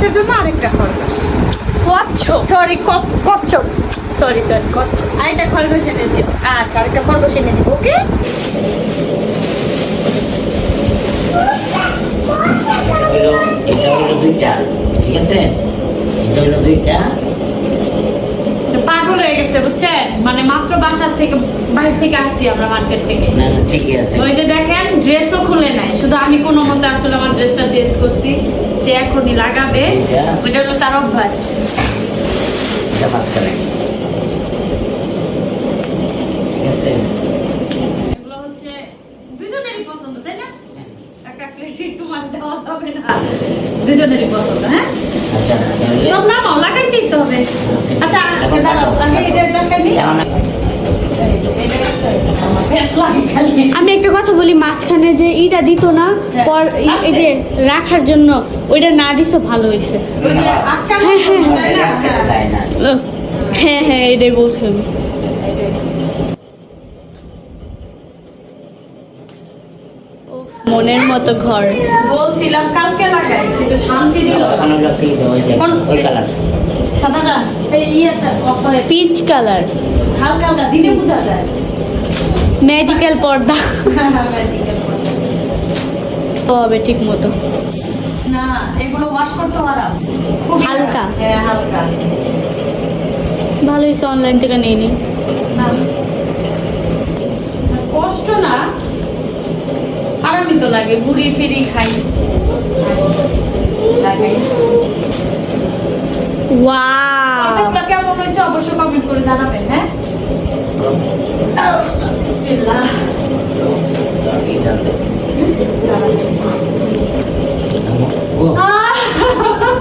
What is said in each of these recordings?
খরগোশের জন্য আরেকটা খরগোশ। কচ্ছপ, সরি কচ্ছপ, সরি কচ্ছপ। আরেকটা খরগোশ এনে দিও। আচ্ছা, আরেকটা খরগোশ এনে দিব। ওকে, এটা হলো দুইটা, ঠিক আছে? এটা হলো দুইটা। পাগল হয়ে গেছে বুঝছেন, মানে মাত্র বাসার থেকে বাইরে থেকে আসছি আমরা, মার্কেট থেকে। না ঠিকই আছে। ওই যে দেখেন ড্রেসও খুলে নাই, শুধু আমি কোনো মতে আসলে আমার ড্রেসটা চেঞ্জ করছি, সে এখনই লাগাবে। ওইটা হলো তার অভ্যাস। এটা মাঝখানে, ঠিক আছে? এগুলো হচ্ছে দুজনেরই পছন্দ, তাই না? একটা ক্রেডিট তোমার দেওয়া যাবে না, দুজনেরই পছন্দ। হ্যাঁ, আচ্ছা সব নামাও, লাগাইতেই তো হবে। আচ্ছা দাঁড়াও, আমি এটা লাগাই দিই। আমি একটা কথা বলি, মাঝখানে যে ইটা দিত না পর এই যে রাখার জন্য, ওইটা না দিছো ভালো হয়েছে। হ্যাঁ হ্যাঁ, এটাই বলছি আমি। উফ, মনের মতো ঘর। বলছিলাম কালকে লাগাই, কিন্তু শান্তি দিল ওই কালার সাদাটা, এই ইয়েটা পিচ কালার, হালকা হালকা দিলে বোঝা যায়। ম্যাজিক্যাল পর্দা হবে ঠিক মতো। না, এগুলো ওয়াশ করতে পারা হালকা। হ্যাঁ, হালকা। ভালো হয়েছে অনলাইন থেকে নিয়ে নি। না, কষ্ট না, আরামই তো লাগে, ঘুরি ফিরি খাই লাগাই। ওয়াও, আপনারা কেমন হয়েছে অবশ্যই কমেন্ট করে জানাবেন। হ্যাঁ, বিসমিল্লাহ।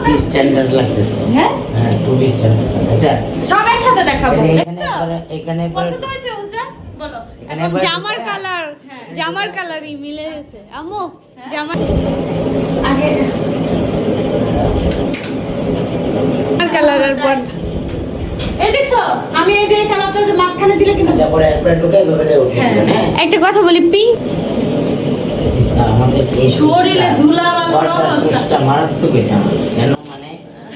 কি স্ট্যান্ডার্ড লাগতেছে। হ্যাঁ, হ্যাঁ, খুবই স্ট্যান্ডার্ড। আচ্ছা সব একসাথে দেখাবো। এখানে পছন্দ হয়েছে উজরা? বলো। জামার কালার, জামার কালারই মিলে গেছে। আম্মু জামার আগে কালারের পর এই দেখছো, আমি এই যে কালারটা যে মাঝখানে দিলে কিন্তু আচ্ছা, পরে একবার ঢুকে এভাবে উঠে হ্যাঁ। হ্যাঁ। একটা কথা বলি, পিঙ্ক আমাদের এই শরীরে ধুলা বালুর অবস্থা। সুচটা মারাত্মক হয়েছে আমার। কেন মানে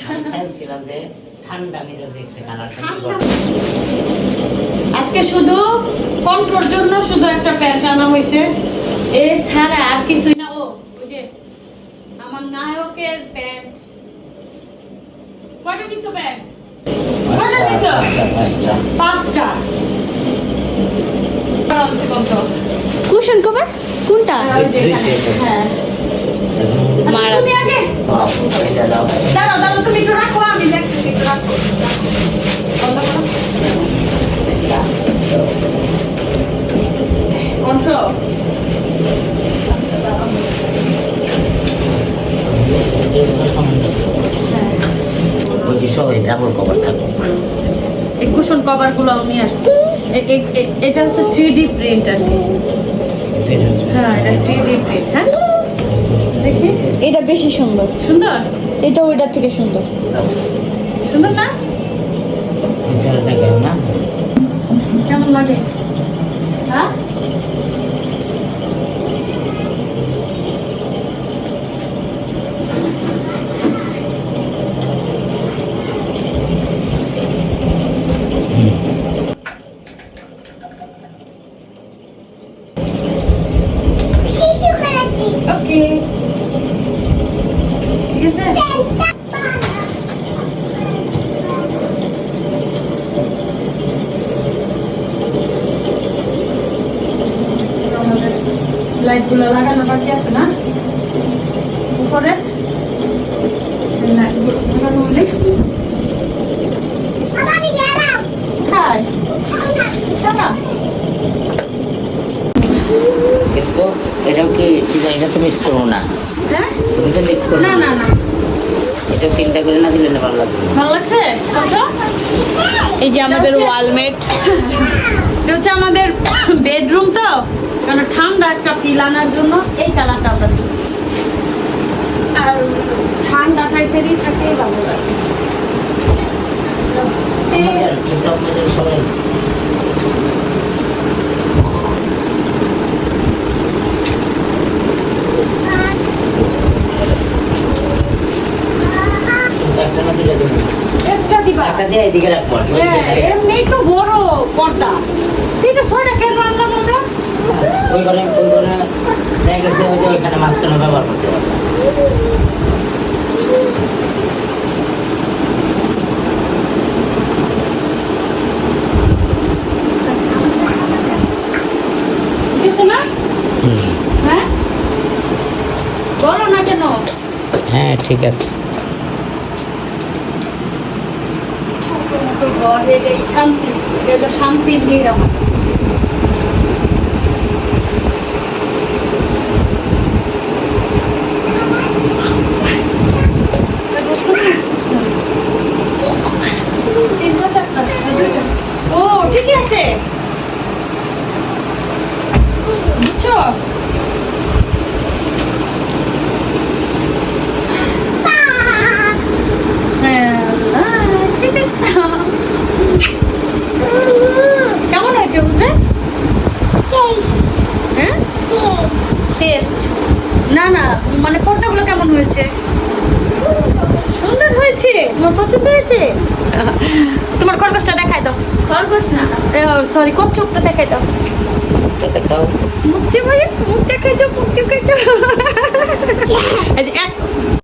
আমি চাইছিলাম যে ঠান্ডা মেজাজে একটা কালারটা আজকে শুধু কন্ট্রোর জন্য শুধু একটা প্যান্ট আনা হয়েছে, এছাড়া আর কিছুই না। ও ওই যে আমার নায়কের প্যান্ট। কয়টা নিছো প্যান্ট? কয়টা নিছো? পাঁচটা। কুশন কভার কোনটা? হ্যাঁ, মারা তুমি আগে দাঁড়াও দাঁড়াও, তুমি একটু রাখো, আমি দেখতেছি, একটু রাখো। বন্ধ করো। কন্ট্রোল। আচ্ছা দাঁড়াও। ওই বিষয়ে ডাবল কভার থাকুক। এই কুশন কভার গুলো নিয়ে আসছি। এটা হচ্ছে 3D প্রিন্ট আর কি। হ্যাঁ, এটা 3D প্রিন্ট। হ্যাঁ, দেখি এটা বেশি সুন্দর, সুন্দর। এটা ওইটার থেকে সুন্দর। সুন্দর না? বিষয়টা কেমন না? কেমন লাগে? হ্যাঁ, ওকে, ঠিক আছে। লাইটগুলো লাগানো বাকি আছে না উপরে? লাইটগুলো লাগানো হলে কোথায়? না, কিন্তু এটাও কি এটা তো মিক্স করবো না, হ্যাঁ, এটা মিক্স করবো না না না, এটা তিনটা করে না দিলে না ভালো লাগবে। ভালো লাগছে। কত? এই যে আমাদের ওয়ালমেট, এটা হচ্ছে আমাদের বেডরুম, তো কারণ ঠান্ডা একটা ফিল আনার জন্য এই কালারটা আমরা চুজ করি। আর ঠান্ডা টাইপেরই থাকে, ভালো লাগে। সবাই হাতটা দিয়ে এদিকে রাখবো আর কি, ওইদিকে হ্যাঁ, খালি রাখবো। এমনি তো বড় পর্দা। এটা 6টা কেন আনলাম আমরা? ওই ঘরে দেখা গেছে ওই যে ওইখানে মাঝখানে ব্যবহার করতে পারবো। কিছু না? হ্যাঁ? বলো না কেন? হ্যাঁ ঠিক আছে। ছোট মতো ঘর, এটাই শান্তি। এটা হলো শান্তির নিরাম। তিনটা চারটা দুটো। ও ঠিকই আছে, বুঝছো? কেমন হয়েছে বুঝলে? হ্যাঁ টেস্ট না না, মানে পর্দাগুলো কেমন হয়েছে? সুন্দর হয়েছে, তোমার পছন্দ হয়েছে? তোমার খরগোশটা দেখাই দাও। খরগোশ না, সরি, কচ্ছপটা দেখাই দাও। দেখাও। মুক্তি ভাই, মুখ দেখাই দাও, মুখ দেখাই দাও। এই যে এক